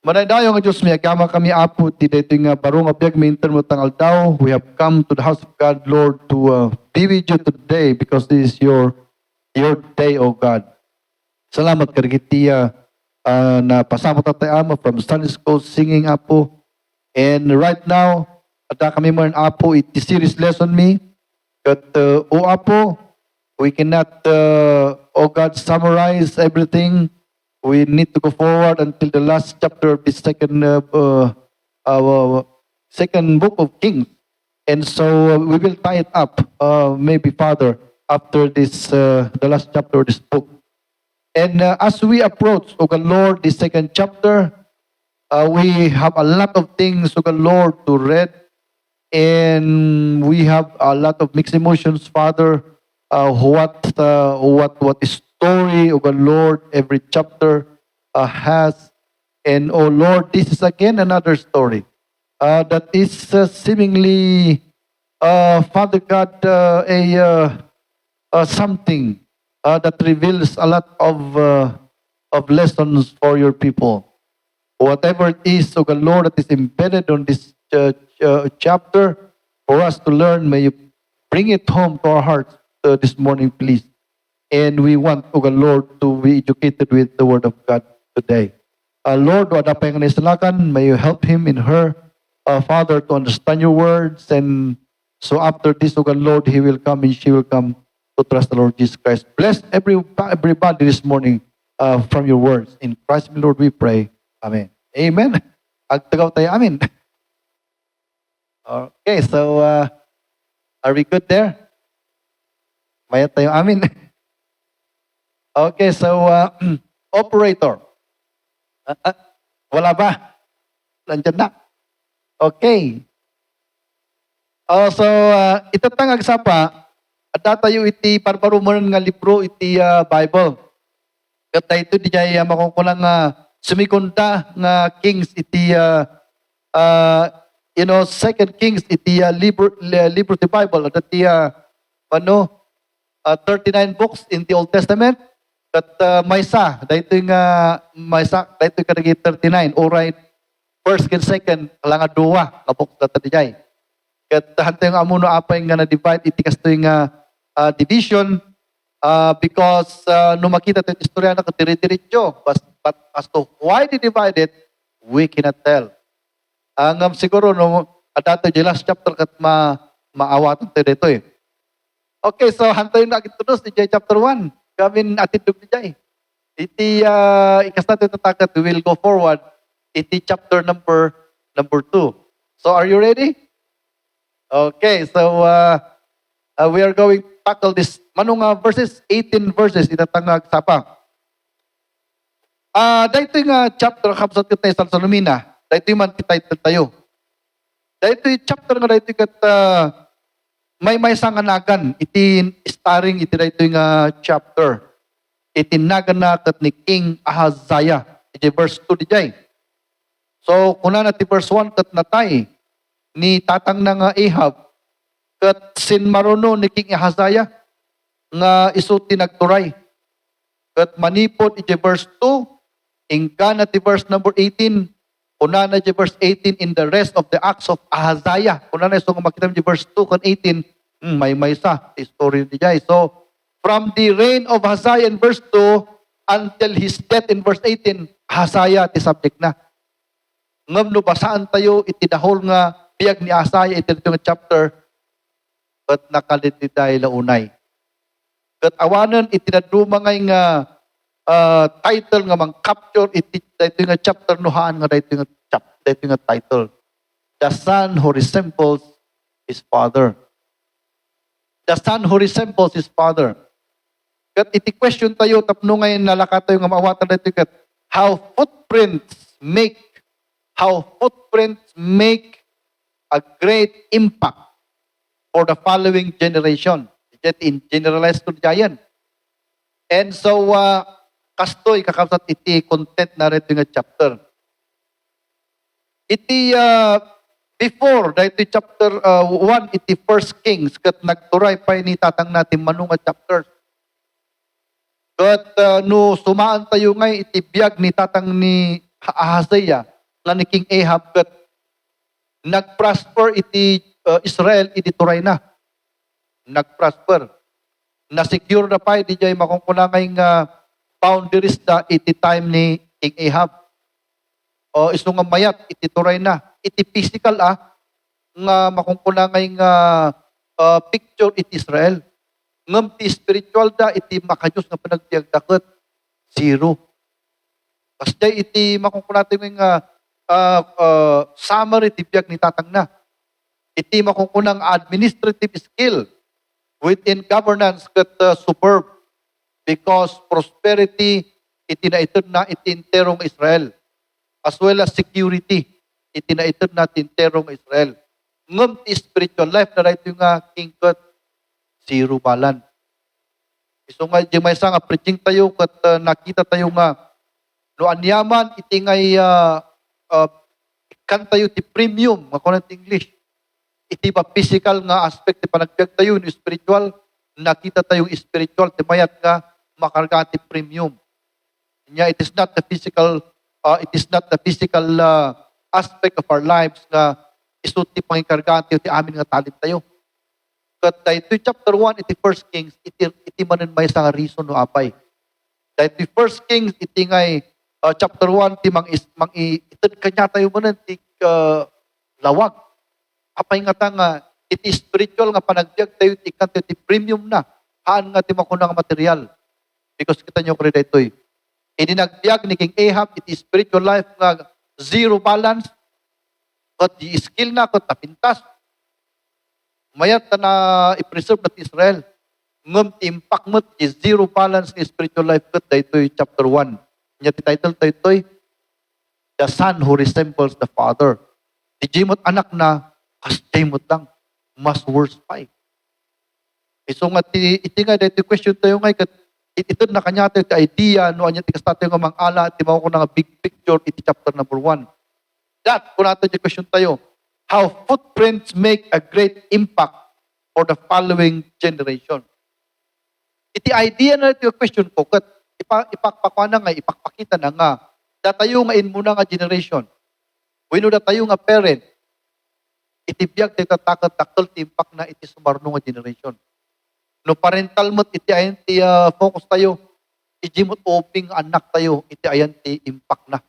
Manaydayo nga Diyos, may agama kami apo, ti dito nga barong abiyag minter mo tangal daw. We have come to the house of God, Lord, to be with you today because this is your day, O God. Salamat karigitiya na pasama tatay ama from Sunday School singing apo. And right now, ada kami mo apo, iti series lesson me. But o apo, we cannot, O God, summarize everything. We need to go forward until the last chapter of the second book of Kings. And so we will tie it up, maybe Father, after this, the last chapter of this book. And as we approach, O God Lord, the second chapter, we have a lot of things, O God Lord, to read. And we have a lot of mixed emotions, Father. What is story, O God Lord, every chapter has. And oh Lord, this is again another story that is seemingly, Father God, something that reveals a lot of lessons for your people. Whatever it is, O God Lord, that is embedded on this chapter for us to learn, may you bring it home to our hearts this morning, please. And we want, O God Lord, to be educated with the Word of God today. Lord, wala pa yung naisalakan, may you help him in her, Father, to understand your words. And so after this, O God Lord, he will come and she will come to trust the Lord Jesus Christ. Bless everybody this morning from your words. In Christ, Lord, we pray. Amen. Amen. Agtagaw tayo, amen. Okay, so are we good there? Maya tayo, amen. Okay, so operator. Wala ba? Nandiyan na. Okay. So itatangag sapa at datayo iti parparumonan nga libro iti Bible. Kata ito di jay makukulang sumikonta nga Kings iti Second Kings iti libro ti Bible at iti 39 books in the Old Testament. Kat maysa, dahito yung maysa, dahito yung kadagi 39. Alright, first and second, kalanga duwa, kapok na tadijay. Kat hanta yung amuno apa yung na-divide, itikas to yung division, because nung makita ito yung istorya na katiri-dirityo, but as to why they divided, we cannot tell. Ang siguro, no, at dato yung last chapter kat maawatan tayo dito eh. Okay, so hanta yung nakitunos ni chapter 1. Gamin atidog ni Jai. Iti ikas natin tatakat, we will go forward. Iti chapter number 2. So are you ready? Okay, so we are going to tackle this. Manong verses, 18 verses, itatangag sapa. Dahito yung chapter, kapsat kita yung Salsalumina. Dahito yung man title tayo. Dahito yung chapter nga dahito kat may sanganagan, iti starring iti dahito yung chapter. Iti naganakat ni King Ahaziah. Iti verse 2 di jay. So, kuna na ti verse 1 kat natay ni tatang na nga Ahab kat sinmaruno ni King Ahaziah nga isuti nagturay. Kat manipod iti verse 2, ingka na ti verse number 18, kuna na di verse 18 in the rest of the acts of Ahaziah. Kuna na so makita mo di verse 2 kan 18, may sa story di jay. So, from the reign of Ahaziah in verse 2 until his death in verse 18, Ahaziah ti subject na. Ngam no basaan tayo iti dahol nga biyag ni Ahaziah iti nga chapter kat nakalitiday launay. Kat awanan iti nadumangay nga title nga mang-capture iti dito nga chapter nuhaan nga dito nga title. The son who resembles his father. The son who resembles his father. Kat iti question tayo tapno ngayon nalaka tayo nga maawatan dito kat how footprints make a great impact for the following generation. In generalized to giant. And so kastoy kakabsat iti content na rin nga chapter. Iti before dahito chapter 1 iti First Kings kat nagturay pa ni tatang natin manunga chapters. Kat no sumaan tayo ngay iti biyag ni tatang ni Ahazaya nga ni King Ahab ket nagprosper iti Israel iti turay na. Nagprosper. Na-secure na pa iti jay makungkunangay nga boundaries da iti time ni King Ahab. O iso nga mayat iti turay na. Iti physical nga makungkunangay nga picture iti Israel. Ngem ti spiritual da iti makayos nga panagbiag daket zero. Kasday iti makungkunatay nga summary ti biag ni tatang na. Iti makungkunang administrative skill within governance ket superb because prosperity iti naitod na iti interong Israel as well as security iti naitod na iti interong Israel. Ngem ti spiritual life na ito nga king ket zero balan. Iso nga di may nga preaching tayo ket nakita tayo nga no anyaman iti ngay kan tayo ti premium nga kuno ti English. Iti ba physical nga aspect ti panagbiag tayo no spiritual nakita tayo spiritual ti mayat nga makarga ti premium. Nya it is not the physical aspect of our lives nga isu ti pangikargaan ti amin nga talent tayo. Kat dahito chapter 1 iti First Kings iti manen may sa reason no apay. Dahito First Kings iti ngay chapter 1 ti ited kanya tayo manen ti lawag. Apay nga nga iti spiritual nga panagbiag tayo ti kanto ti premium na haan nga ti makunang material. Because kita nyo kaya ditoy. Ini nagbiag ni King Ahab iti spiritual life nga zero balance kat di skill na kat napintas. Mayat na i-preserve na Israel. Ngam impact mo is zero balance ni spiritual life kat dito chapter 1. Nya ti title dito The Son Who Resembles the Father. Di jimot anak na as jimot lang. Mas worse pa. So nga iti nga dito question tayo nga kat ito na kanya tayo ti idea no anya ti kasta tayo nga mangala ti mao ko nga big picture iti chapter number 1. That kung natin yung question tayo, how footprints make a great impact for the following generation. Iti idea na ito yung question ko, kat ipakpakita na nga, datayo nga in muna nga generation. Wino datayo nga parent, iti biyag tayo tatakal ti impact na iti sumarno nga generation. No parental mo't iti ayan ti focus tayo, iti mo't oping anak tayo, iti ayan ti impact na.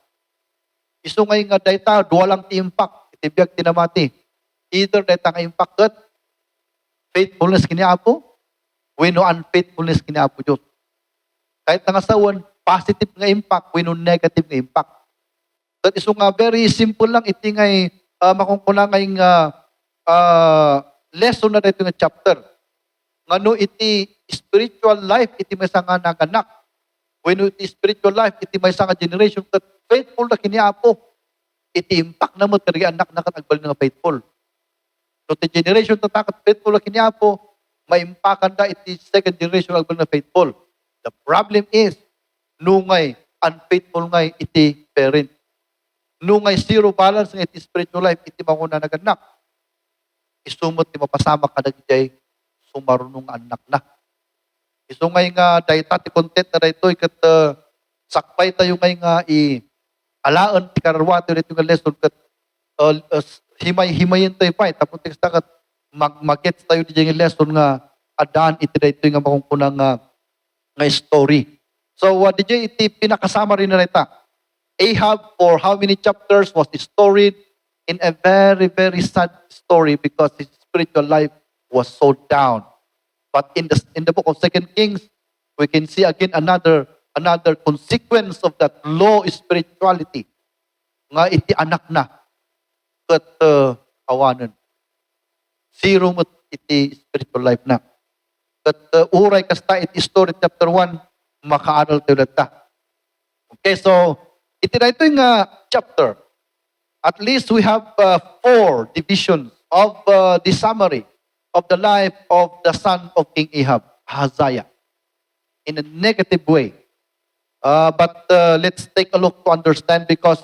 Iso ngay nga data, duwa lang ti impact, iti biyag tinamati. Either data nga impact kat, faithfulness kini Apo, wino unfaithfulness kini Apo Diyos. Kahit nga sawan, positive nga impact, wino negative nga impact. That iso nga very simple lang, iti ngay makungkuna ngay lesson na dito nga chapter. Ngano iti spiritual life, iti may nga naganak. Wino iti spiritual life, iti may nga generation, kat faithful na kini Apo. Iti impact na mo, kari anak na katagbal nga faithful. So, the generation na takat faithful na kiniapo, maimpakan na iti second generation agbal na faithful. The problem is, nungay unfaithful ngay iti parent. Nungay zero balance nga iti spiritual life, iti manguna naganak. Isumot ti mapasama ka nagijay, sumarunong anak na. Isungay nga, dahita ti content na dahito, ikat sakpay tayo ngay nga alaan ti kararwato dito nga lesson, kat himay-himayin tayo pa. Tapos teksta kat mag-gets tayo di yung lesson nga adaan iti dito nga makungkunang nga story. So, DJ iti pinakasama rin na ita. Ahab for how many chapters was storied in a very, very sad story because his spiritual life was so down. But in the book of 2 Kings, we can see again another consequence of that low spirituality. Nga iti anak na kat awanan. Zero mo iti spiritual life na. Kat uray kasta iti story chapter 1, makaaral tayo ta. Okay, so iti na ito yung chapter. At least we have 4 divisions of the summary of the life of the son of King Ahab, Ahaziah, in a negative way. But let's take a look to understand because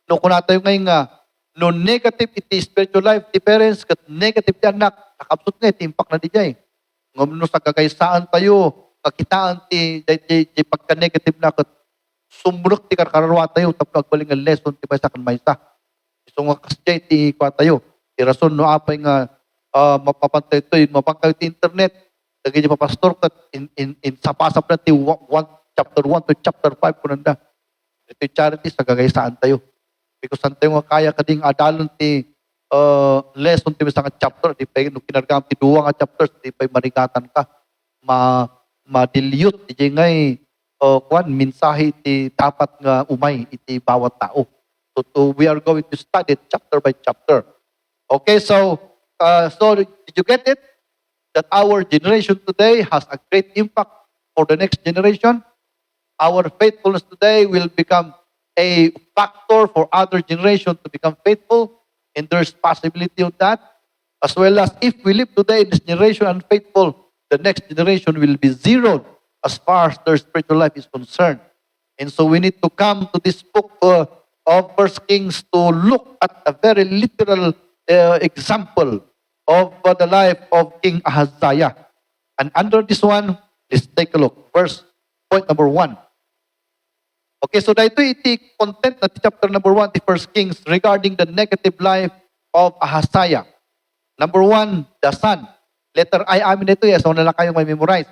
no kung natin ngayon no negative iti spiritual life, ti parents, kat negative ti anak, nakapsot nga, iti impact na di jay. Ngam no sa kagaysaan tayo, kakitaan ti pagka-negative na, kat sumunok ti karkarwa tayo tapno agbaling nga lesson ti maysa kan maysa. So nga kasjay ti kwa tayo. Ti rason no apay nga mapapantay ito yun, mapangkayo ti internet. Lagi niya papastor kat in sapasap na ti chapter 1 to chapter 5 kunanda. Ito yung charity sa gagaysaan tayo. Because saan tayo nga kaya kading adalon ti lesson ti sa nga chapter, di pa yung kinargam ti duwa nga chapters, di pa marigatan ka. Ma-dilute, di ngay minsahe ti dapat nga umay iti bawat tao. So we are going to study it chapter by chapter. Okay, so did you get it? That our generation today has a great impact for the next generation. Our faithfulness today will become a factor for other generations to become faithful, and there's possibility of that. As well as if we live today in this generation unfaithful, the next generation will be zeroed as far as their spiritual life is concerned. And so we need to come to this book of First Kings to look at a very literal example of the life of King Ahaziah. And under this one, let's take a look. Point number 1. Okay, so dito iti content na chapter number 1 ti First Kings regarding the negative life of Ahaziah. Number 1, the son. Letter I amin ito so na lang kayong may memorize.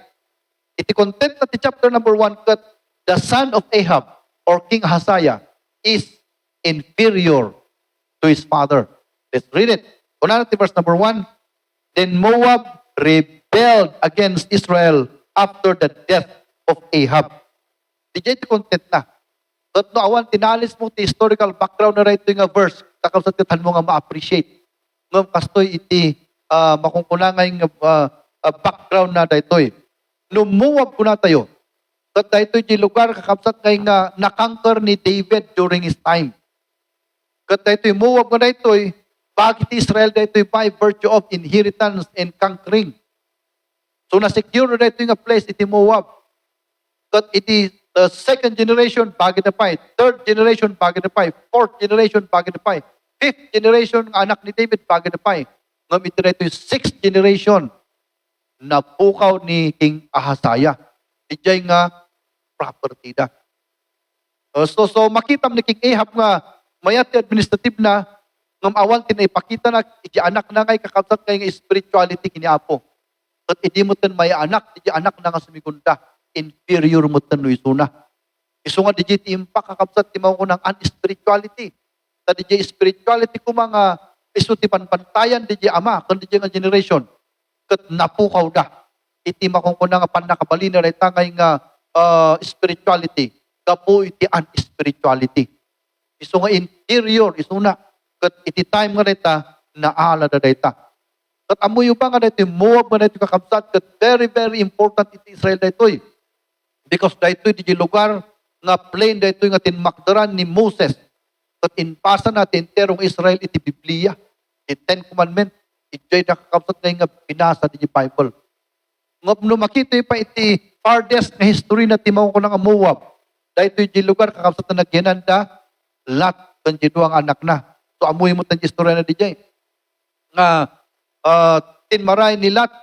Iti content na ti chapter number 1 kat the son of Ahab or King Ahaziah is inferior to his father. Let's read it. Una natin verse number 1. Then Moab rebelled against Israel after the death of Ahab. Di iti content na. But no, awan, tinalis mo ti historical background na rito nga verse. Kakasatitan mo nga ma-appreciate. Ngam kastoy iti makungkunangay nga background na daytoy. No Moab ko na tayo. Kat daytoy di lugar kakabsat ngay nga nakanker ni David during his time. Kat daytoy Moab ko na daytoy, bakit Israel daytoy by virtue of inheritance and conquering. So na-secure na daytoy nga place iti Moab. Kat iti the second generation bagay na pa, third generation bagay na pa, fourth generation bagay na pa, fifth generation anak ni David bagay na pa. Ngam iti daytoy sixth generation na pukaw ni King Ahaziah. Ijay nga property da. So makita ni King Ahab nga mayat administrative na ngam awan ipakita na iti anak na ngay kakabsat ngay nga spirituality kini Apo. At idi mo ten may anak, iti anak na nga sumigunda, inferior mo ten no isuna. Isu nga di iti impact kakabsat ti mao ko ng unspirituality. Ta di spirituality ko mga isu ti panpantayan di ama kun di nga generation. Ket napukaw da. Iti makungkuna nga panakabali na rayta ngay nga spirituality. Kapo iti unspirituality. Isu nga inferior isuna. Kat iti time nga rita, naala na rita. Kat amuyo pa nga rito, Moab nga rito kakabsat, kat very, very important iti Israel rito. Because rito iti lugar nga plain rito nga tinmakdaran ni Moses. Kat inpasa natin terong Israel iti Biblia, iti Ten Commandments, iti nakakabsat nga pinasa iti Bible. Ngap no makita pa iti farthest nga history na timaw ko ng Moab. Dito iti lugar kakabsat na nagyananda, Lot, kanjino ang anak na. So amuy mo tayong istorya na DJ. Nga tinmaray ni Lot,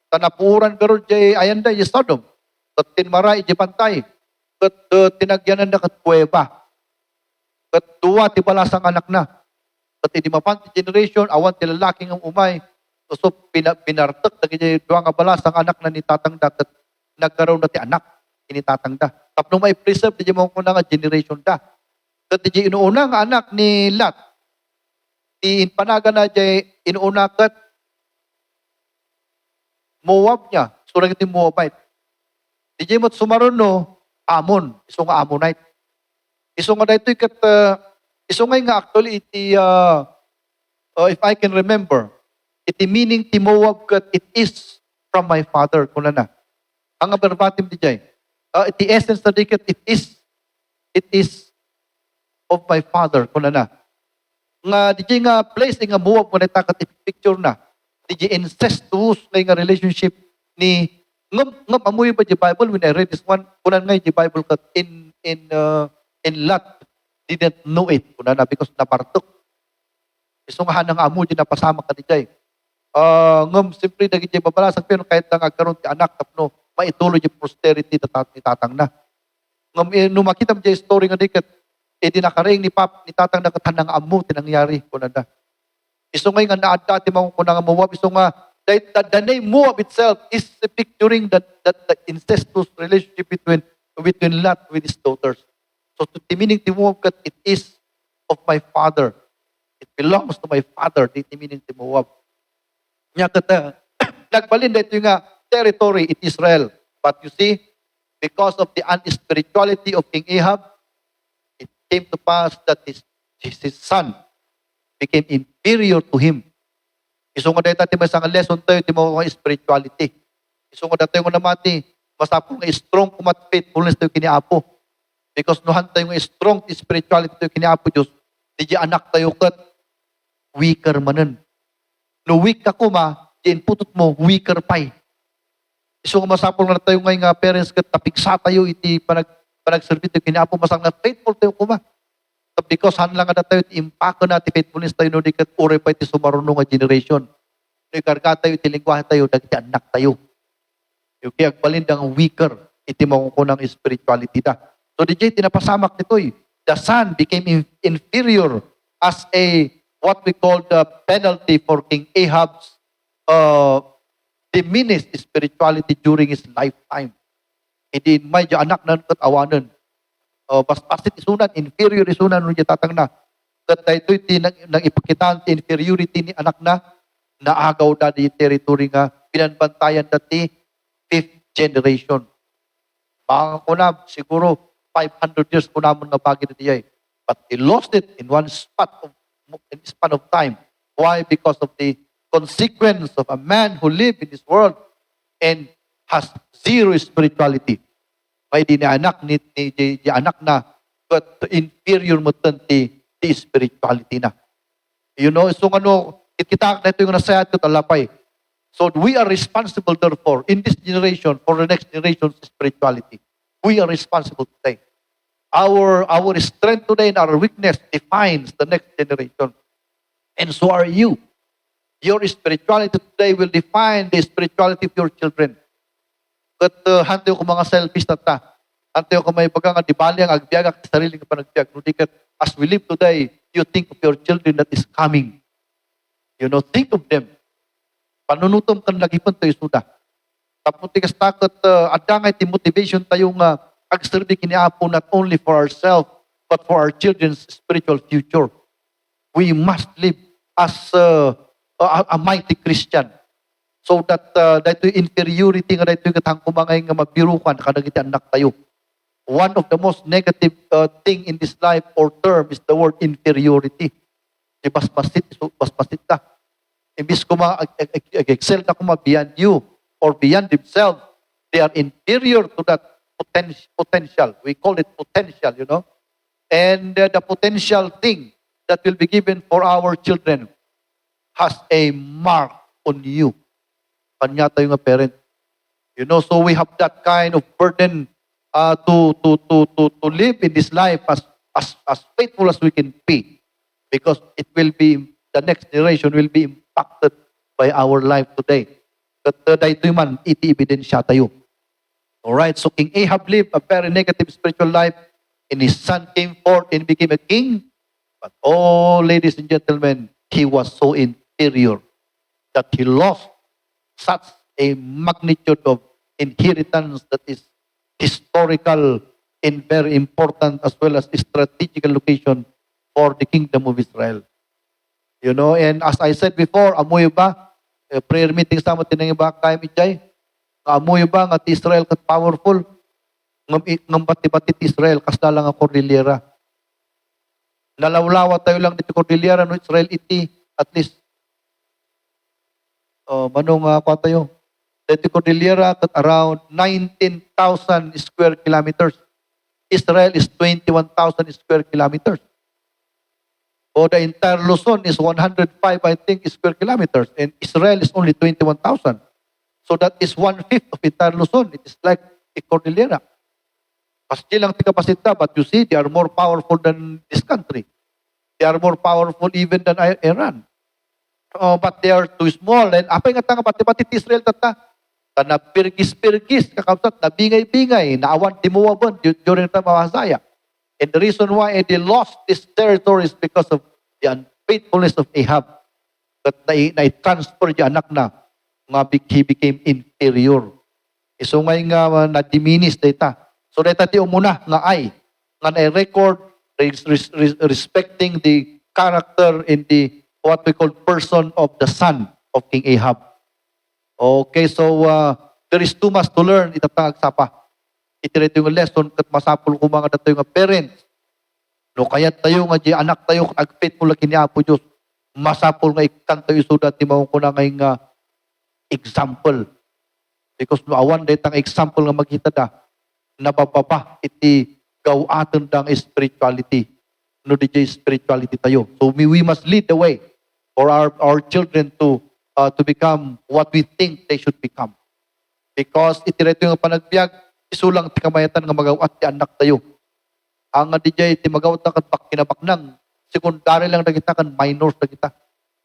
tanapuran garo jay ayanda yung Sodom. Kat tinmaray di pantay. Kat tinagyanan na kat kuweba. Kat duwa ti balasang anak na. Kat hindi mapanti generation, awan ti lalaking ang umay. So pinartek na kaya duwa nga balasang anak na ni tatangda. Kat nagkaroon na ti anak, ini tatangda. Tapno may preserve, di mo ko na nga generation da. Kat di inuuna nga anak ni Lot, panaga na jay inuuna kat Moab niya. Surang iti Moabite. Di jay mo't sumaron no, Amon. Iso nga Ammonite. Iso nga dito kat, iso nga actually iti, if I can remember, iti meaning ti Moab kat it is from my father. Kuna na. Ang verbatim di jay. Iti essence na di kat it is of my father. Kuna na. Nga di nga place nga Moab mo nita kat picture na. Di incestuous nga relationship ni ngam amoy ba di Bible when I read this one kunan nga di Bible kat in Lot didn't know it kunan na because napartok. Isong hanang amo di napasama ka di jay. Ngam simply dagi di babalasan pero kahit nga agkaroon ti anak tapno maituloy di posterity tatang na. Nung makita mo dyan story nga dikat, di nakaring ni tatang nakatanang amo, tinangyari ko na da. Iso nga nga naadda, ti mga kunang Moab, iso nga, the name Moab itself is picturing the incestuous relationship between Lot with his daughters. So the meaning ti Moab kat, it is of my father. It belongs to my father, di meaning ti Moab. Nya kat, nagbalin dito nga territory, it Israel. But you see, because of the unspirituality of King Ahab, it came to pass that his son became inferior to him. Iso nga dito ti masang lesson tayo ti mga spirituality. Iso nga dito nga namati, masapong nga strong kumat faithfulness tayo kiniapo. Because nuhan tayo nga strong spirituality tayo kiniapo Diyos, di anak tayo kat weaker manen. No weak ka kuma, di inputot mo, weaker pay. Iso nga masapol nga tayo nga parents kat tapiksa tayo iti panagserbi tayo kiniapo, masang na faithful tayo kuma. Because hanlang nga tayo iti impako na iti faithfulness tayo no di kat ure pa iti sumarunong nga generation. No ikarga tayo iti lingwahe tayo, dagiti anak tayo. Yung kaya agbalindang weaker iti makukunang spirituality da. So di jay tinapasamak nito'y, the son became inferior as a what we call the penalty for King Ahab's diminished spirituality during his lifetime. Hindi may anak na katawanan. Pasit isunan, inferior isunan nung tatang na. Kaya ito nang ipakitaan ti inferiority ni anak na, naagaw na di territory nga, pinanbantayan dati 5th generation. Mga ko na, siguro 500 years ko naman nga bagi na diya. But he lost it in one span of time. Why? Because of the consequence of a man who lived in this world and has zero spirituality. May di ni anak ni anak na but inferior mo ti spirituality na. You know, so ano, kita na ito yung nasayat ko talapay. So we are responsible therefore in this generation for the next generation's spirituality. We are responsible today. Our strength today and our weakness defines the next generation. And so are you. Your spirituality today will define the spirituality of your children. Kat hantayo ko mga selfish na ta. Hantayo ko may bagang adibali ang agbiyaga sa sarili ka panagbiag. Nudikat, as we live today, you think of your children that is coming. You know, think of them. Panunutom kan lagi pun tayo suda. Tapos tigas takot, adangay ti motivation tayong agserbi kiniapo not only for ourselves, but for our children's spiritual future. We must live as a mighty Christian. So that dahito inferiority nga dahito katang kumangay nga mabirukan kadagiti anak tayo. One of the most negative thing in this life or term is the word inferiority. Di basbasit ka. Imbis ko excel na kuma beyond you or beyond themselves, they are inferior to that potential. We call it potential, you know. And the potential thing that will be given for our children has a mark on you. Kanya tayo nga parent. You know, so we have that kind of burden to live in this life as faithful as we can be. Because it will be, the next generation will be impacted by our life today. Kat dahito man, iti ebidensya tayo. Alright, so King Ahab lived a very negative spiritual life and his son came forth and became a king. But ladies and gentlemen, he was so inferior that he lost such a magnitude of inheritance that is historical and very important as well as strategical location for the kingdom of Israel. You know, and as I said before, amoy ba, prayer meeting sa mga tinangi ba kayo mitay, amoy ba nga ti Israel kat powerful, ngam bati-batit Israel, kasda lang ang Cordillera. Nalawlawa tayo lang dito Cordillera, no Israel iti, at least manong kwa tayo. Dito Cordillera at around 19,000 square kilometers. Israel is 21,000 square kilometers. O the entire Luzon is 105, I think, square kilometers. And Israel is only 21,000. So that is 1/5 of entire Luzon. It is like a Cordillera. Kasi lang ti kapasita, but you see, they are more powerful than this country. They are more powerful even than Iran. But they are too small. And apay nga tanga pati Israel tata. na pirgis-pirgis, kakabsat, na bingay-bingay, na awan timuwaban during the Mahasaya. And the reason why they lost this territory is because of the unfaithfulness of Ahab. That na-transfer yung anak na, he became inferior. So ngay nga na-diminish data. So data ti umuna nga ay, nga na-record respecting the character in the what we call person of the son of King Ahab. Okay, so there is too much to learn itatangag sapa. Ito yung lesson kat masapul ko mga dato yung parents. No, kaya tayo nga di anak tayo kung ag-faithful lagi ni Apo Diyos. Masapul nga ikan tayo isudat ti mawang ko na ngayon nga example. Because no awan dahil tang example nga magkita da, nabababa iti gawatan dang spirituality. No, di spirituality tayo. So we must lead the way for our children to become what we think they should become. Because itireto yung panagbiag, isulang ti kamayatan nga magawat ti anak tayo. Ang DJ ti magawat na kat kinabaknang, secondary lang na kita kan minors na kita.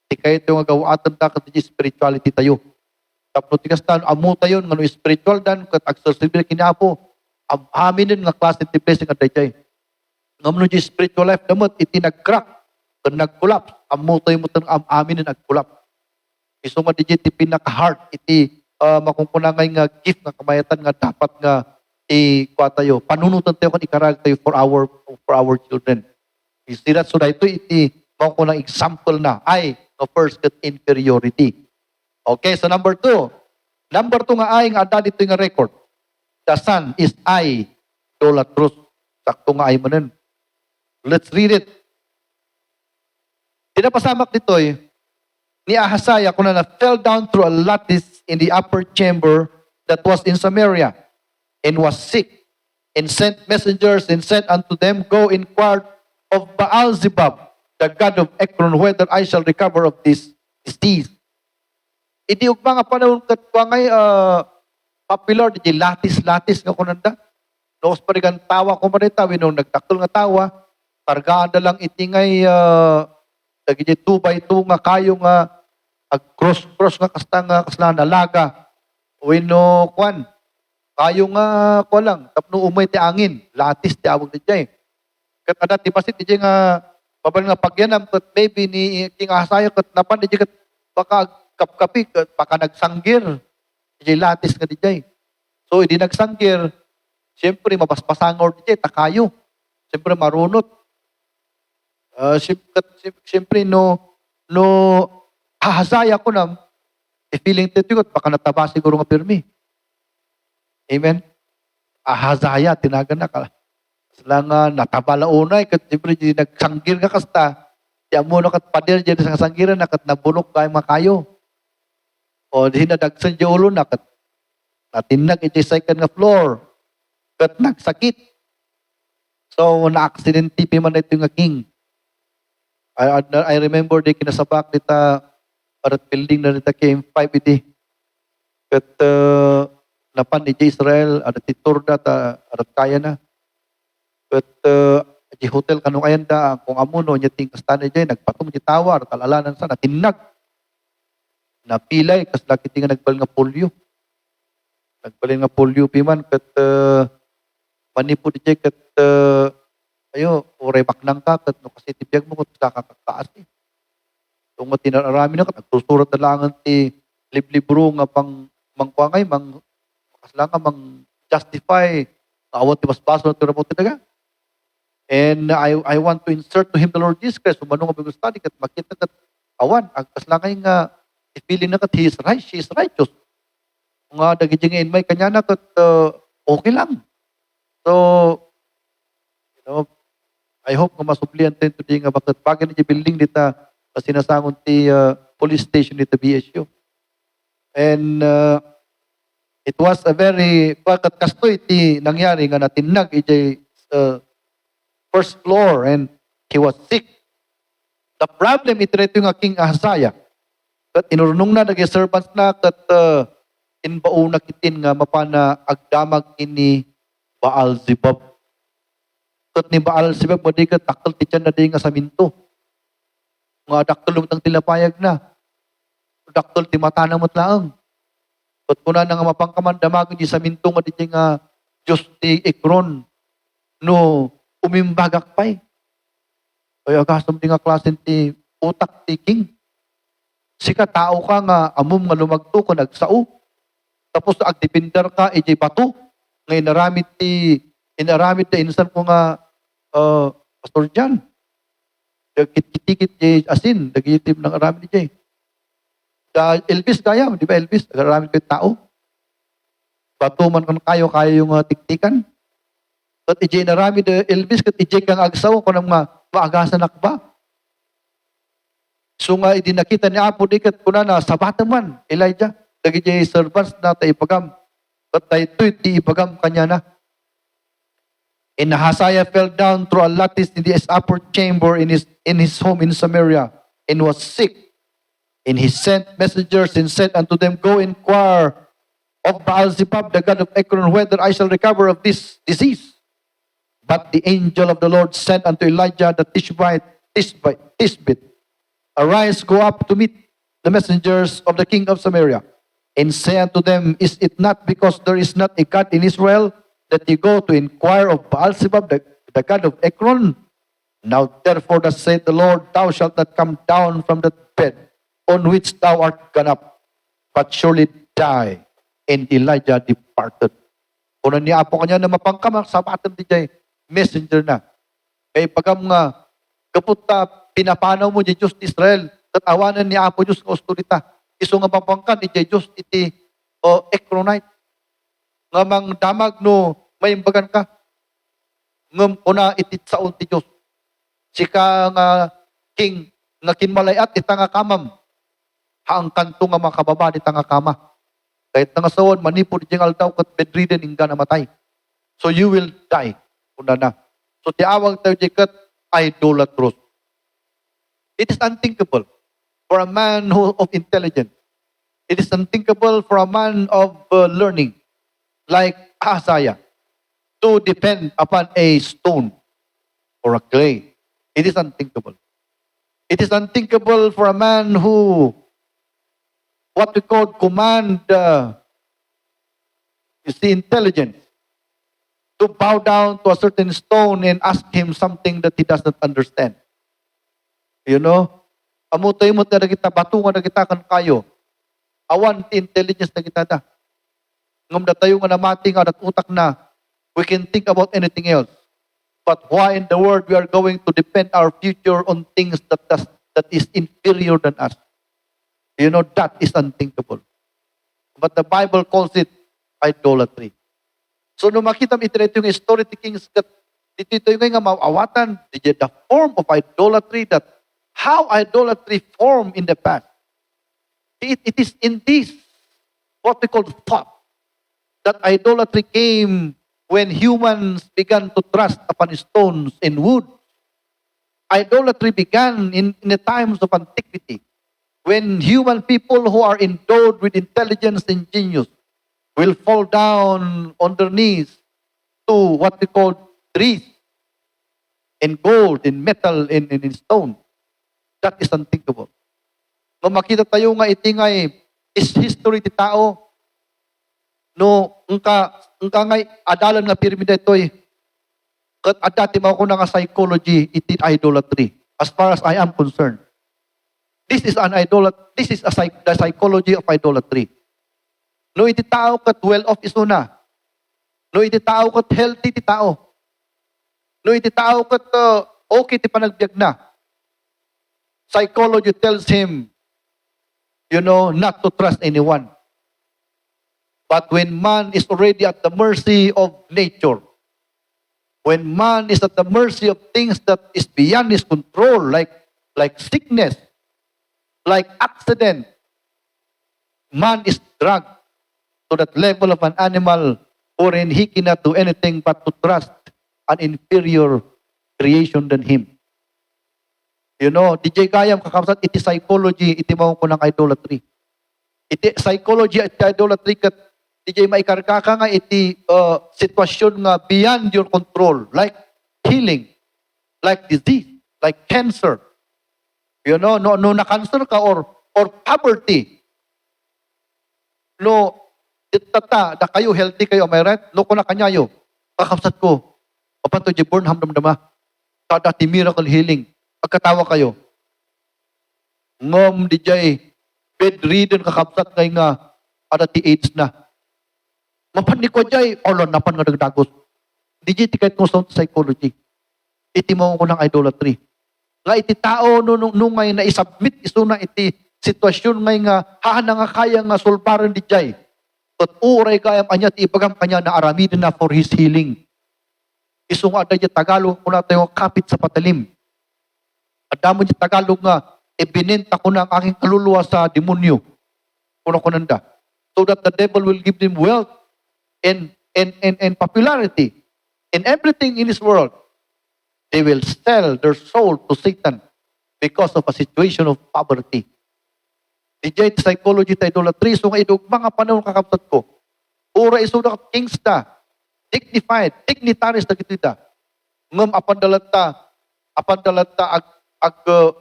Ti kayo ito nga gawatan na kat spirituality tayo. Tapos tigas tan amu tayo nga no spiritual dan kat agsersibil kinapo. Aminin nga klase ti blessing at DJ. Ngam no spiritual life damot iti nag-crack, nag-collapse. Amu tayo mo tan aminin nag-collapse. Iso nga DJ ti pinaka-heart iti makungkunangay nga gift nga kamayatan nga dapat nga kwa tayo. Panunutan tayo kan ikarag tayo for our children. You see that? So dahito iti makungkunang example na ay nga first kat inferiority. Okay, so number 2. Number 2 nga ay nga ada dito nga record. The son is idolatrous. Sakto nga ay manen. Let's read it. Tinapasamak dito ni Ahazaya kung na fell down through a lattice in the upper chamber that was in Samaria and was sick and sent messengers and said unto them, Go inquire of Baal-zebub, the god of Ekron, whether I shall recover of this disease. Idi ug mga panahon kat ngay popular di latis nga kunanda. Nos parigan tawa ko manita winong nagtakol nga tawa, targaan na lang itingay dagiti 2x2 nga kayo nga cross nga kasta nga kasla nalaga. Wino kwan. Kayo nga ko lang tapno umay ti angin, latis ti awag dijay. Kat adat ti pasit dijay nga babal nga pagyanam kat maybe ni King Ahazaya kat napan dijay kat baka kapkapi kat baka nagsanggir. Dijay latis nga dijay. So hindi nagsanggir, siyempre mapaspasangor dijay takayo. Siyempre marunot. Siyempre no Ahazaya ko nam, feeling titigot, baka nataba siguro nga pirmi. Amen? Ahazaya, tinagan na ka. Sila nga natabala unay, kat siyempre nagsanggir ka kasta, diyan mo na kat pader dyan sa sanggiran na kat nabulok ka yung makayo. O di nadagsan dyan ulo na kat natinag iti second nga floor, kat nagsakit. So, na-accidenti pa man ito nga king. I remember di kinasabak dita arat building na dita KM5 iti. Kat napan iti Israel arat titurda ta arat kaya na. Kat iti hotel kanong ayan da kung amuno nya ting kastana jay nagpatum iti tawa arat alalanan sa natinag. Napilay kas laki tinga nagbal nga polio. Nagbalin nga polio piman kat manipod jay kat ayo, uremak nang ka, kat no kasi tibiyag mo kung kakakataas eh. So nga tinarami na ka, nagsusurat na lang ti liblibro nga pang mangkwangay, makasla nga mang justify, awat ti basbaso na tirapot tinaga. And I want to insert to him the Lord Jesus Christ, umano nga Bible study, kat makita kat awan, agkasla ngay nga, feeling na kat he is right, she is righteous. Nga dagijingin may kanya na kat okay lang. So, you know, I hope nga masublihan tayo today nga bakit bagay na building dita sinasangon ti police station dita BSU. And it was a very bakit kastoy ti nangyari nga natinag iti first floor and he was sick. The problem ito nga King Ahazaya. Kat inurnong na nag-servants na kat inbao na kitin nga mapana agdamag ini Baal-zebub. Kat ni Baal-zebub, madi ka takal ti tiyan na di nga sa minto. Mga daktal lumutang tilapayag na. Daktal ti mata na matlaang. At kuna nga mapangkaman damagin di sa minto nga di nga Diyos ti Ekron no umimbagak pa'y. Kaya kasam di nga klasen ti utak ti king. Sika tao ka nga amom nga lumagto ko nagsao. Tapos agdipindar ka ijay bato. Nga inaramid ti insan ko nga Pastor John. Kitikit jay asin, nagiitim ng aramid jay. Elvis kaya, di ba Elvis? Nag-aramid kayo tao. Bato man kung kayo yung tiktikan. At ijay naramid Elvis, kat ijay kang agsaw kung nang maagasan ba. So nga, idinakita ni Apo di kat kuna na sabatan man, Elijah. Nagijay servants na taipagam. At taito'y tiipagam kanya na. And Ahaziah fell down through a lattice in the upper chamber in his home in Samaria and was sick. And he sent messengers and said unto them, Go inquire of Baal-zebub, the god of Ekron, whether I shall recover of this disease. But the angel of the Lord said unto Elijah the Tishbite, Arise, go up to meet the messengers of the king of Samaria, and say unto them, Is it not because there is not a God in Israel, that ye go to inquire of Baal-zebub, the god of Ekron? Now therefore thus saith the Lord, Thou shalt not come down from the bed on which thou art gone up, but surely die. And Elijah departed. Kung ni Apo kanya na mapangkamak, sabatan di jay, messenger na. Kaya pagam nga, kaput pinapanaw mo di Diyos di Israel, at awanan ni Apo Diyos nga ostorita. Iso nga mapangkan, di Diyos iti Ekronite. Nga mang damag no, may imbagan ka. Ngam kuna iti saon ti Diyos. Sika nga king, nga kinmalayat, ita nga kamam. Haang kanto nga makababa di tanga kama. Kahit nga sawon, manipod diyang aldaw kat bedridden ingga namatay. So you will die. Una na. So tiawag tayo dikat idolatrous. It is unthinkable for a man of intelligence. It is unthinkable for a man of learning like Ahaziah to depend upon a stone or a clay. It is unthinkable. It is unthinkable for a man who what we call command is the intelligence to bow down to a certain stone and ask him something that he does not understand. You know? Amutay mo na kita, batungan na kita kan kayo. Awan ti intelligence na kita da. Ngam na tayo nga namating at utak na, we can think about anything else. But why in the world we are going to depend our future on things that is inferior than us? You know, that is unthinkable. But the Bible calls it idolatry. So, nung makita mo ito yung story ti Kings, dito yung nga mawawatan, the form of idolatry, that how idolatry formed in the past. It is in this, what we call thought, that idolatry came when humans began to trust upon stones and wood. Idolatry began in the times of antiquity, when human people who are endowed with intelligence and genius will fall down on their knees to what we call trees, in gold, in metal, in stone. That is unthinkable. Nung makita tayo nga iti nga is history ti tao, no, nga ngay adalan nga piramida ito'y kat adati mo ko na nga psychology iti idolatry as far as I am concerned. This is the psychology of idolatry. No iti tao kat well off is una. No iti tao kat healthy ti tao. No iti tao kat okay ti panagbiag na. Psychology tells him, you know, not to trust anyone. But when man is already at the mercy of nature, when man is at the mercy of things that is beyond his control, like sickness, like accident, man is dragged to that level of an animal wherein he cannot do anything but to trust an inferior creation than him. You know, DJ Gayam kakabsat, iti psychology, iti mawang ko ng idolatry. Iti psychology at idolatry kat DJ maikarka ka nga iti sitwasyon nga beyond your control, like healing, like disease, like cancer. You know, no na cancer ka or poverty. No, Tata, da kayo, healthy kayo, am I right? No ko na kanyayo. Kakapsat ko. Papanto di burn ham damdama. Kada ti miracle healing. Pagkatawa kayo. Ngom di jay bedridden kakapsat ngay nga ada ti AIDS na. Mapan ni ko jay, olon napan nga nagdagos. Di jay tikait mo sa psychology. Iti mo ko ng idolatry. Nga iti tao nung ngay na isubmit isuna iti sitwasyon ngay nga hahana nga kaya nga sulparan di jay. At uray kayam anya ti ibagam kanya na aramidin na for his healing. Isunga da jay Tagalog kuna tayo kapit sa patalim. Adamo jay Tagalog nga ibinenta ko na ang aking kaluluwa sa demonyo. Kuna ko nanda. So that the devil will give them wealth and popularity in everything in this world. They will sell their soul to Satan because of a situation of poverty. DJ psychology ta idolatry so nga idug mga panahon kakapsat ko. Ura iso na kings ta, dignified, dignitaries na kitita. Ngam apandalata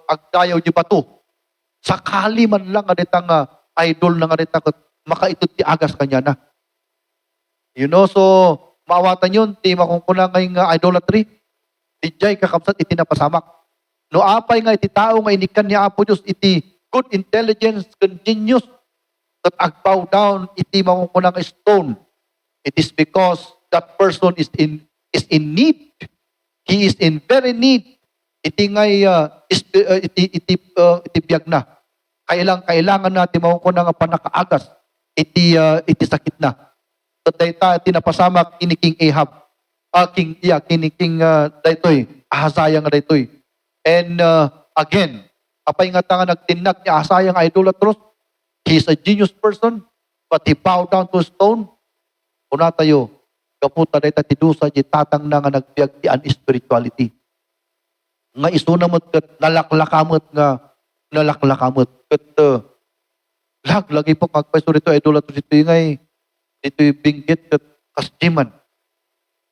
agdayaw di bato. Sakali man lang adita nga idol na adita kat makaitot ti agas kanya na. You know, so maawatan yun, ti makungkuna ngay nga idolatry. Dijay kakapsat iti napasamak. No apay nga iti tao nga inikan ni Apo Diyos iti good intelligence, continuous, that agbow down, iti makungkuna nga stone. It is because that person is in need. He is in very need. Iti ngay iti biyag na. Kailangan natin makungkuna nga panakaagas. Iti sakit na. So dayta tinapasamak ini King Ahab. King daytoy, Ahazaya nga daytoy. And again, apay nga nga nagtinak ni Ahazaya nga idolatros. He is a genius person, but he bowed down to a stone. Una tayo, kaputa dayta tidusa di tatang na nga nagbiag ti spirituality. Nga isunamot kat nalaklakamot kat lagi po magpaiso rito idolatros ito ngay dito'y binggit kat kasjiman.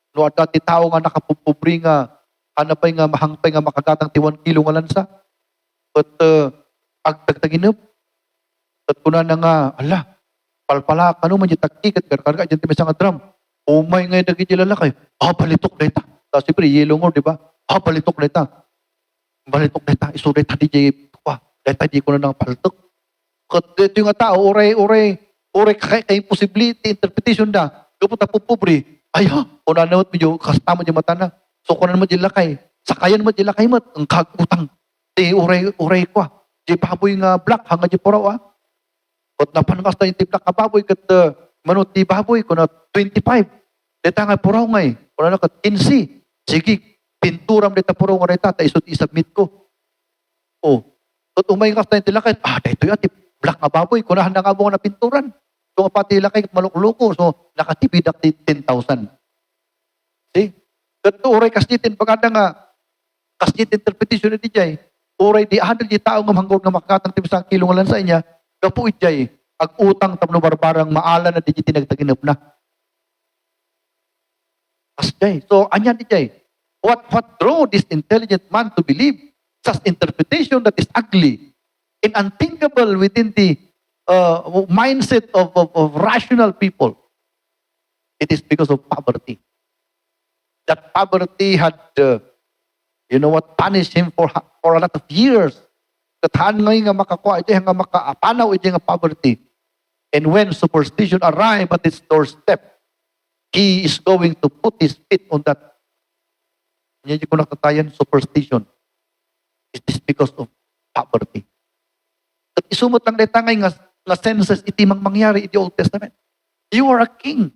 No at dati tao nga nakapupubri nga hanapay nga mahangpay nga makagatang ti 1 kilo nga lansa. At agtagtaginap. At kuna na nga, ala, palpala ka naman yung taktikat, karkarga dyan ti may nga drum. Umay nga yung naging lalakay. Balitok na ita. Tapos siyempre, yellow ngor, di ba? Balitok na ita. Balitok na ita. Iso na ita, DJ. Dahil di ko na nang paltok. Kat dito yung nga tao, oray, ka-impossibility, interpretation na. Kapunta pupubri. Ayaw, kuna na medyo kastama dyan mata na. So kuna naman dyan lakay. Sakayan mo dyan lakay mat. Ang kagutang. Di uray ko. Di baboy nga black. Hanga dyan puraw At napanangas na yung black ka baboy. Kat manot di baboy. Kuna 25. Dita nga puraw nga Kuna na kat 15. Sige, pinturam dita puraw nga rita. Ta isot isubmit ko. At umayngas na yung tilakay. Dito yan. Black nga baboy. Kunahan na nga mo na pinturan. So pati lakay maluk-luko. So nakatibidak di 10,000. See? Kat uray kasnitin. Pagkada nga kasnitin interpretation na di jay. Uray di handal di tao nga manggod nga makakatang tibisang kilo nga lang sa inya. Kapu jay. Ag utang tapno barbarang maala na di tinagtaginap na. Asjay. So anya di jay. What drove this intelligent man to believe such interpretation that is ugly and unthinkable within the mindset of rational people? It is because of poverty. That poverty had, punished him for a lot of years. Katahan ngayon nga makakuha, ito nga makaapanaw, ito nga poverty. And when superstition arrived at its doorstep, he is going to put his feet on that. Hindi ko nakatayan, superstition. It is because of poverty. At isumot lang dito ngayon nga senses itimang mangyari in the Old Testament. You are a king,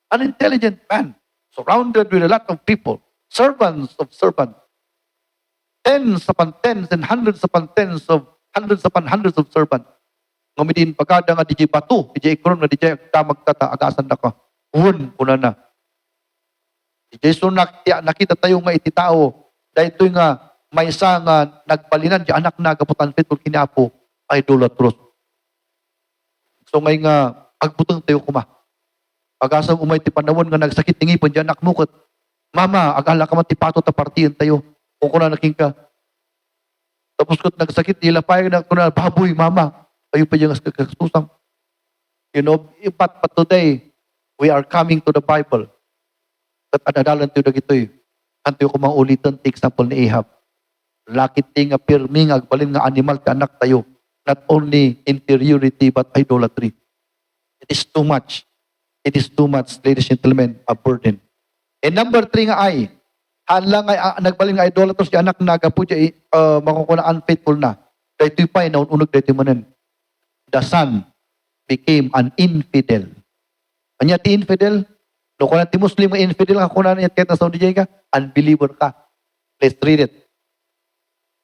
an intelligent man, surrounded with a lot of people, servants of servants, tens upon tens and hundreds upon hundreds of servants. Ngumidin pagkada nga DJ Batu, DJ Ikron nga DJ magtata agasan na ka. Uwan kuna na. DJ so nakita tayo nga iti tao dahil ito nga may isa nga nagpalinan di anak na kaputan fitol kinapo idolatros. So ngay nga agbutang tayo kuma. Agasam umay ti panawon nga nagsakit tingi pa di anak mo kat mama agala ka man ti pato ta partiyan tayo. Kung kuna naking ka. Tapos kat nagsakit ilapay na kuna baboy mama. Ayo pa diyang kasusang. But today, we are coming to the Bible. At adadalan tayo na gito'y. Anto ko mga ulitan, example ni Ahab. Lakit nga pirming agbalin nga animal ka anak tayo. Not only inferiority but idolatry. It is too much. It is too much, ladies and gentlemen, a burden. And number 3 nga ay, hanlang ay nagbalin nga idolaters si anak na agapu dya makukuna unfaithful na. Dahito pa unog dahito manan. The son became an infidel. Anya ti infidel? No kung ti Muslim nga infidel ako na niya kahit na Saudi ka, unbeliever ka. Let's read it.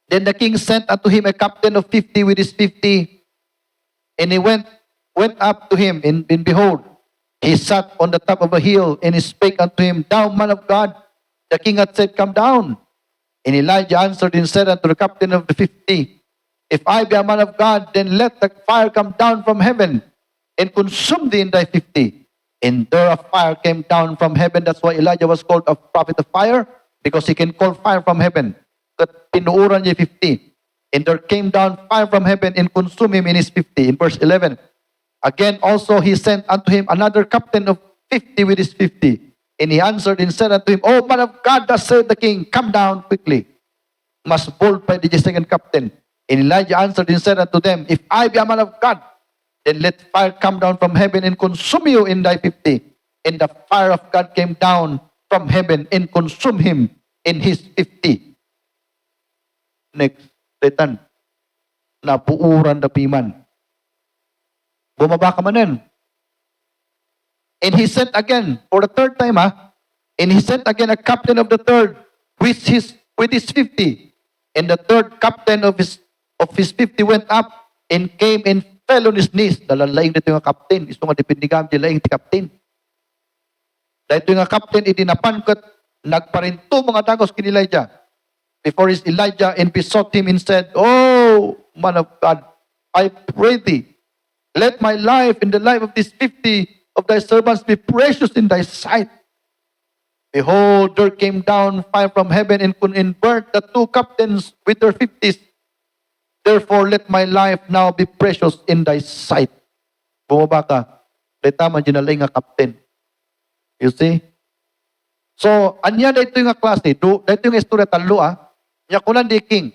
Then the king sent unto him a captain of 50 with his 50, and he went up to him, and behold, he sat on the top of a hill, and he spake unto him, Thou man of God, the king hath said, Come down. And Elijah answered and said unto the captain of the 50, If I be a man of God, then let the fire come down from heaven, and consume thee in thy 50. And there a fire came down from heaven. That's why Elijah was called a prophet of fire, because he can call fire from heaven. That pinuuran niya 50. And there came down fire from heaven and consumed him in his 50. In verse 11, again also he sent unto him another captain of 50 with his 50. And he answered and said unto him, O man of God, thus said the king, come down quickly. Mas bold by the second captain. And Elijah answered and said unto them, If I be a man of God, then let fire come down from heaven and consume you in thy 50. And the fire of God came down from heaven and consumed him in his 50. Next, Satan, napuuran na piman. Bumaba ka manan. And he sent again, for the third time, and he sent again a captain of the third with his 50. And the third captain of his 50 went up and came and fell on his knees. Dalalaing dito yung captain. Iso nga dipindigam, dilaing ti captain. Dito yung captain, idinapan kat nagparinto mga dagos kin Elijah. Before his Elijah and besought him and said, Oh, man of God, I pray thee, let my life and the life of these 50 of thy servants be precious in thy sight. Behold, there came down fire from heaven and burnt the two captains with their 50s. Therefore, let my life now be precious in thy sight. Bumaba ka. Dita man ginalay nga captain. You see? So, anya dito yung klase, dito yung istorya talo nya kunan di king.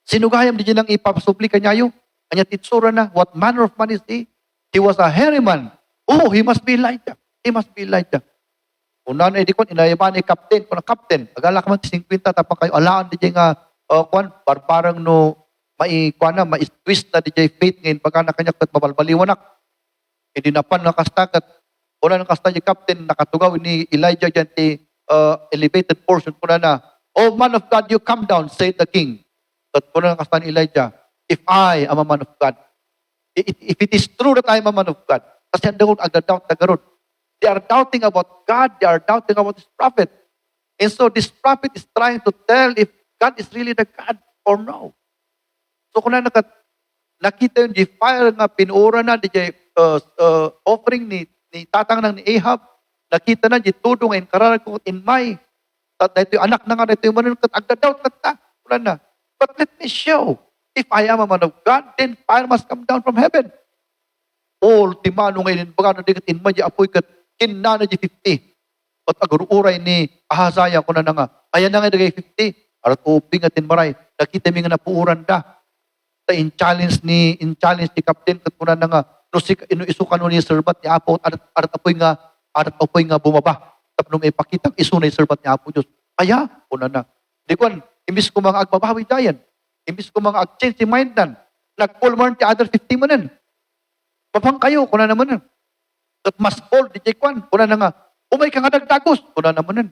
Sinugayam di nang ipapasupli kanyayo. Anya titsura na, what manner of man is he? He was a hairy man. Oh, he must be Elijah. He must be Elijah. Unan ay di kon inayaban ni captain, kuna captain. Agala ka man 50 tapang kayo alaan di nga kwan barbarang no twist na di faith ngayon pagka na kanya kat mabalbaliwanak. Hindi napan nga kastakat. Una ng kasta captain nakatugaw ni Elijah dyan ti elevated portion kuna na, Oh man of God, you come down, said the king. At kuna ng kasta ni Elijah, if I am a man of God, if it is true that I am a man of God, kasi ang agad-doubt na garod. They are doubting about God, they are doubting about this prophet. And so this prophet is trying to tell if God is really the God or no. So kung nakita yung di fire nga pinuura na di offering ni tatang ng ni Ahab, nakita na di tudong in kararag ko in my dito yung anak na nga dito yung manon kat agda-doubt kata. Wala na. But let me show. If I am a man of God, then fire must come down from heaven. All timano ngayon baga na dikat in my apoy kat kinana di 50. At agururay ni Ahazaya ko na nga. Ayan na nga dagay 50. Arat uping atin maray. Nakita mi nga napuuran da. In challenge ni captain kat kuna na nga no isukan no ni serbat ni Apo arat apoy nga bumaba. Tapos may pakitang isu na serbat ni Apo Diyos. Aya kuna na. Di kon imbis ko mga agbabawi dayan. Imbis ko mga ag-change si mind nan. Nag-pull mo ti other 50 manan. Papang kayo kuna naman nan. At mas bold di kwan kuna na nga. Umay ka nga dagdagos kuna naman nan.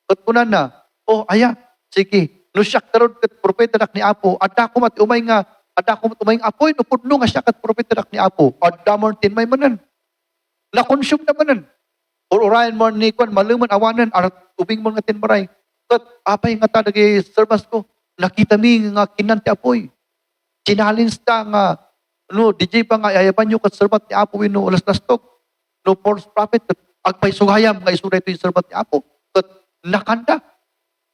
At kuna na. Oh aya sige. No siya karod kat propeta dak ni Apo. Adda ko mat umay nga apoy no pudno nga siya kat propeta dak ni Apo. Adda mo tin may manan. Na-consume na manan. Or orayan mo ni kwan maluman awanan arat ubing mo nga tin maray. Kat apay nga ta dagay servants ko. Nakita mi nga kinanti apoy. Challenge ta nga no DJ pa nga ayaban nyo kat servant ni Apo no alas nastok. No false prophet agpay sugayam nga isura ito yung servant ni Apo. Kat nakanda.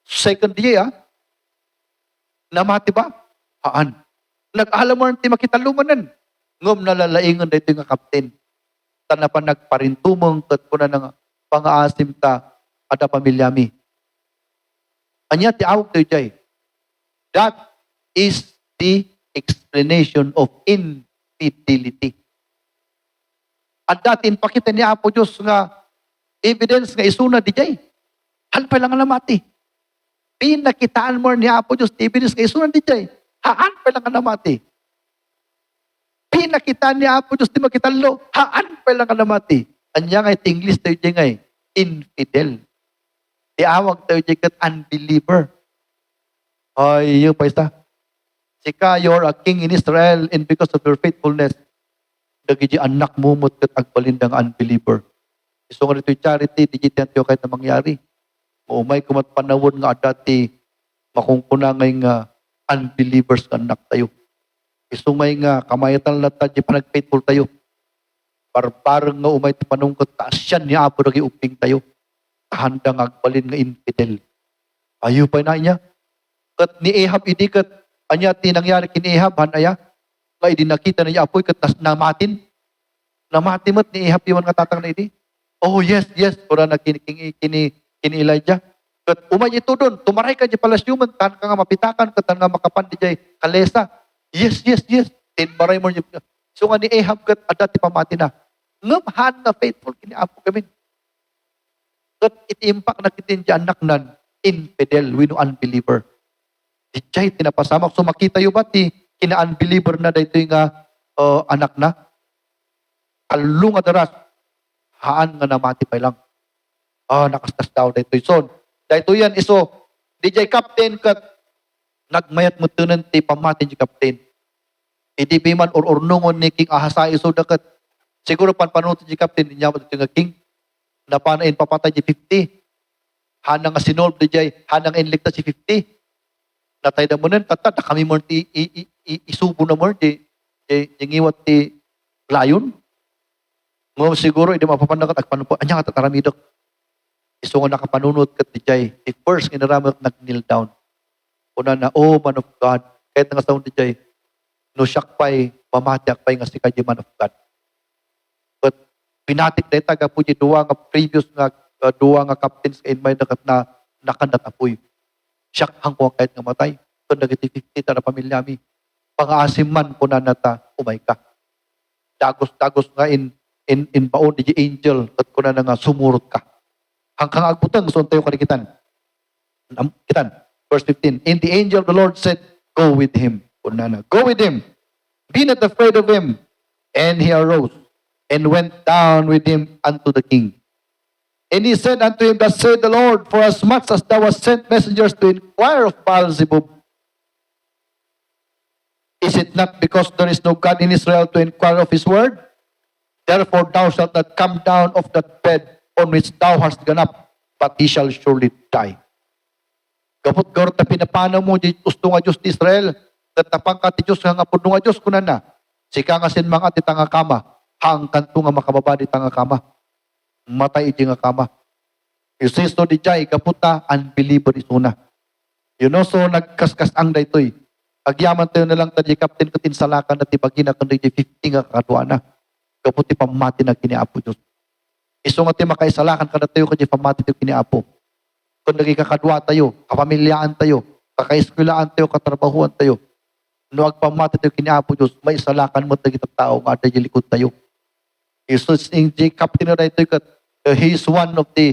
Second day namati ba? Haan. Nag-alam mo ti makita lumanan. ngum nalalaingon dito nga kapten. Tana pa nagparintumong kat kuna nga pangaasim ta ada pamilyami. Anya ti awag tayo jay. That is the explanation of infidelity. At datin pakita ni Apo Diyos nga evidence nga isuna di jay. Halpay lang nga namati. Pinakitaan mo ni Apo Diyos evidence nga isuna di jay. Haan pa lang nga namati. Pinakitaan ni Apo Diyos di makitalo. Haan pa lang nga namati. Anya nga iti English tayo jay nga infidel. Iawag tayo jay kat unbeliever. Ay, yung paista. Sika, you're a king in Israel and because of your faithfulness, dagiti anak mo mo't kat agbalindang unbeliever. Iso nga nito'y charity, digitian tayo kahit na mangyari. Umay kumat panawon nga dati makungkuna ngay nga unbelievers nga anak tayo. Iso may nga kamayatan lang tayo panag-faithful tayo. Parang nga umay tapanong kat taasyan ni Apo nagi uping tayo. Handang agbalin nga infidel. Ayaw pa na niya. Kat ni Ahab idi kat anya tinangyari kin Ahab hanaya nga idi nakita na niya apoy kat namatin. Namatin mo't ni Ahab iwan nga tatang na idi. Oh yes, pura na kini Elijah. Kat umay ito doon, tumaray ka di palasyuman, tan ka nga mapitakan, kat tan nga makapan di jay kalesa. Yes. Tinmaray mo niya. So nga ni Ahab kat adati pamati na. Ngamhan na faithful kini Apo kami. Kat iti-impact na kitin di anak nan infidel, wino unbeliever. Di jay tinapasamak. So makita yung ba ti kina-unbeliever na dito yung anak na? Kalung nga daras, haan nga namati pa lang. Nakastas daw dito. So, dito yan, iso, di jay captain kat nagmayat mo tunan ti pamati di captain. Idi biman or nungon ni King Ahasa iso dakat. Siguro panpanunod di captain, niya mo dito nga King. Napanain papatay di 50. Hanang nga sinolve di jay, hanang inligtas si 50. Natay na mo nun, tata, kami mo isubo na mo, di ngiwat ti layon. Mo siguro, hindi mapapanagat, agpanupo, anya nga tataramidok. Iso nga nakapanunod kat di jay, the first inaramak nag-kneel down. Una na, oh man of God, kahit nga sa di jay, no siyak pa'y, mamatiak pa'y nga si kanya man of God. But, pinatik na itaga po di duwa nga previous nga, duwa nga captains in my nakat na nakandatapoy. Siyak hangko kahit nga matay. So, nagiti-50 ta na pamilyami. Pang-asim man po na nata, umay ka. Dagos nga in baon di angel at kuna na nga sumurot ka. Hangkang agbutang so tayo kalikitan. Kitan. Verse 15. And the angel of the Lord said, go with him. Kuna na, go with him. Be not afraid of him. And he arose and went down with him unto the king. And he said unto him, thus said the Lord, for as much as thou hast sent messengers to inquire of Baal-zebub, is it not because there is no God in Israel to inquire of his word? Therefore thou shalt not come down of that bed on which thou hast gone up, but he shall surely die. Kapot garot na pinapanaw mo, di gusto nga Diyos di Israel, tatapang ka ti Diyos nga puno nga Diyos kunan na, sika nga sin mga ti tanga kama, hangkan to nga makababa di tanga kama. Matay iti nga kama. Isisto di jay, kaputa, unbeliever isuna. You know, so nagkaskas ang daytoy. Agyaman tayo na lang tadi captain ko tinsalakan na tibagina kundi 50 nga kakadwa na. Kaputi pamati na kiniapo Diyos. Iso nga tayo makaisalakan ka na tayo kanya pamati tayo kiniapo. Kung nagkakadwa tayo, kapamilyaan tayo, kakaeskwilaan tayo, katrabahuan tayo. No agpamati tayo kiniapo Diyos, may isalakan mo tayo kitang tao nga tayo likod tayo. Iso in captain na daytoy kat he is one of the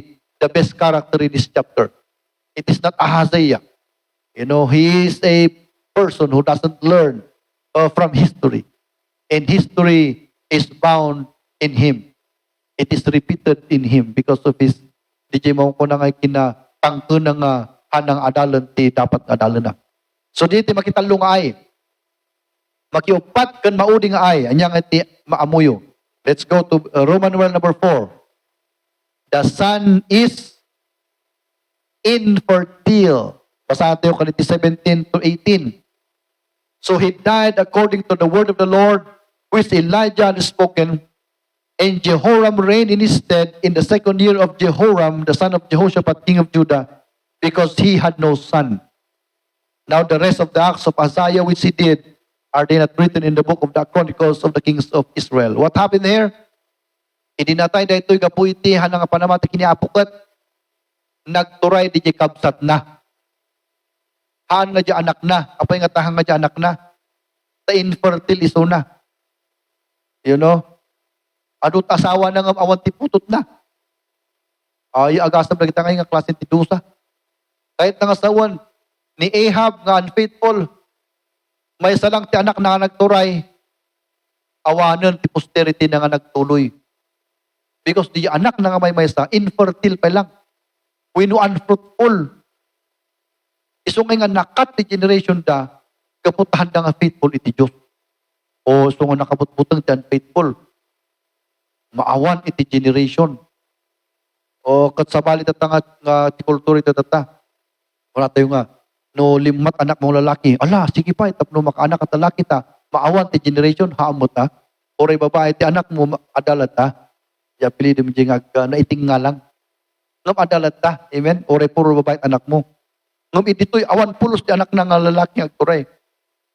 best character in this chapter. It is not Ahaziah. You know, he is a person who doesn't learn from history. And history is bound in him. It is repeated in him because of his DJ mo ko na nga kinatangko na nga hanang adalan ti dapat adalan na. So dito makitalo nga ay. Makiupat kan maudi nga ay. Anyang ti maamuyo. Let's go to Roman numeral number 4. The son is infertile. Basa tayo kaniti 17 to 18. So he died according to the word of the Lord, which Elijah had spoken, and Jehoram reigned in his stead in the second year of Jehoram, the son of Jehoshaphat, king of Judah, because he had no son. Now the rest of the acts of Uzziah which he did, Are they not written in the book of the Chronicles of the Kings of Israel? What happened here? Idinatay daytoy kapuitihan nga panamati kiniapukat. Nagturay di kabsat na. Haan nga di anak na. Apay nga tahang nga di anak na. Ta infertile iso na. You know? Adut asawa na nga awan tiputot na. Ay agasam na kita nga klase ti dusa. Kahit nga sawan ni Ahab nga unfaithful, may isa lang ti anak na nagturay, awanan ti posterity na nga nagtuloy. Because di anak na nga may maysa, infertile pa lang. Wino unfruitful. Iso nga nakat ti generation da, kaputahan da nga faithful iti Diyos. O iso nga nakabutbutang ti unfaithful. Maawan iti generation. O katsabalit at nga ti kultura iti tata. Wala tayo nga, no limat anak mong lalaki, ala, sige pa, tapno makaanak at lalaki ta, maawan ti generation, haamot ta. Oray babae, ti anak mo, adalat ta. Ya pili mo dyan na iting nga lang. Ngam adalat ta, amen? Oray puro babae anak mo. Ngam ititoy, awan pulos ti anak na nga lalaki ang turay.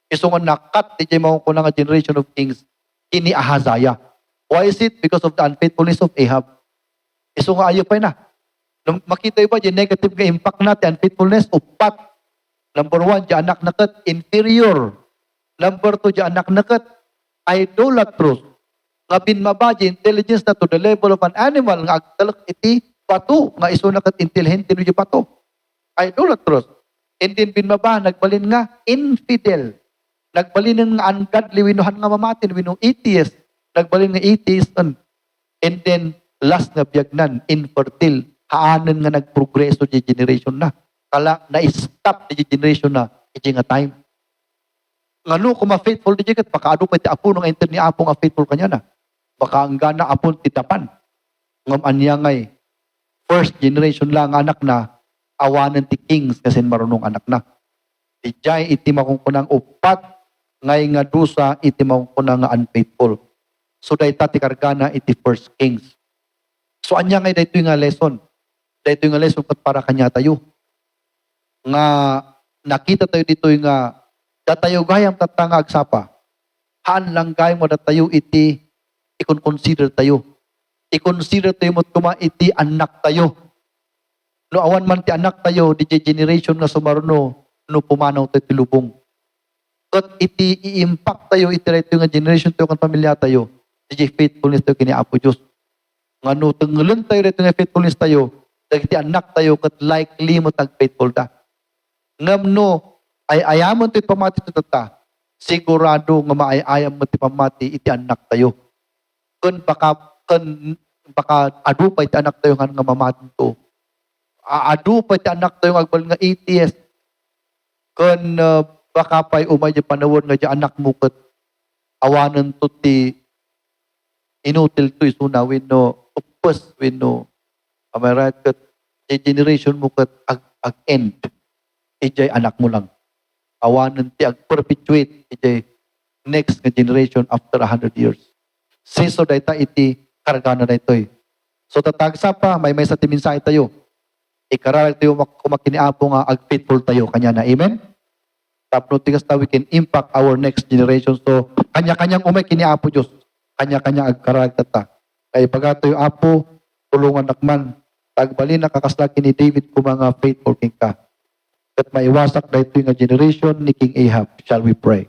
Iso nga nakat, ti dyan mo ko na nga generation of kings, kini Ahazaya. Why is it? Because of the unfaithfulness of Ahab. Iso nga ayo pa na. Nung makita ba dyan, negative ka impact natin, unfaithfulness, upat. Number 1, dyan anak nakat, inferior. Number 2, dyan anak nakat, idolatrous. Nga binmabaji, intelligence na to the level of an animal, nga agtalak iti pato, nga iso nakat intelligente no yung pato. Idolatrous. And then binmaba, nagbalin nga, infidel. Nagbalin nga ungodly, winuhan nga mamatin, winu atheist. Nagbalin nga atheist. And then, last nga biyagnan, infertile. Haanan nga nagprogreso di generation na. Kala na-stop di generation na iti nga time. Ngano kung ma-faithful di kat pakaano pa iti apo nga inter ni apo nga faithful kanya na. Baka ang gana apon titapan. Ngam anya ngay first generation lang anak na awanan ti kings kasi marunong anak na. Ijay iti makungkunang upat ngay nga dusa iti makungkunang nga unfaithful. So dayta ti kargana iti first kings. So anya ngay daytoy nga lesson. Daytoy nga lesson kat para kanya tayo. Nga nakita tayo dito nga datayo gayam tatanga agsapa. Haan lang gayam mo datayo iti ikon-consider tayo. I-consider tayo mo't kuma iti anak tayo. No awan man ti anak tayo, di generation nga sumaruno, no pumanaw tayo ti lubong. At iti i-impact tayo, iti nga generation tayo kan pamilya tayo, di faithfulness tayo kini Apo Diyos. Nga no, tanggalon tayo rito nga faithfulness tayo, dahil iti anak tayo, kat likely mo tag-faithful ta. Ngam no, ay ayamon ti pamati ti tata, sigurado nga maayayam mo ti pamati iti anak tayo. Kun baka adu pa iti anak tayo nga mamatin to. Adu pa iti anak tayo nga agbal nga atheist. Kun baka pa'y umay di panawon nga di anak mo kat awanan to ti inutil to isuna wino upos wino am I right kat di generation mo kat ag-end. Ijay anak mo lang. Awanan ti ag-perpetuate ijay next nga generation after 100 years. Siso dayta iti kargana daytoy. So tatagsa pa, may sa timinsa tayo. Ikaralag tayo kumakiniapo nga ag-faithful tayo. Kanya na, amen? Tapno tigas ta we can impact our next generation. So, kanya-kanyang umay kiniapo Diyos. Kanya-kanya agkaralag tata. Kaya pagatoy apo, tulungan nakman. Tagbalin nakakaslaki ni David kung mga faithful king ka. At maiwasak daytoy nga generation ni King Ahab. Shall we pray?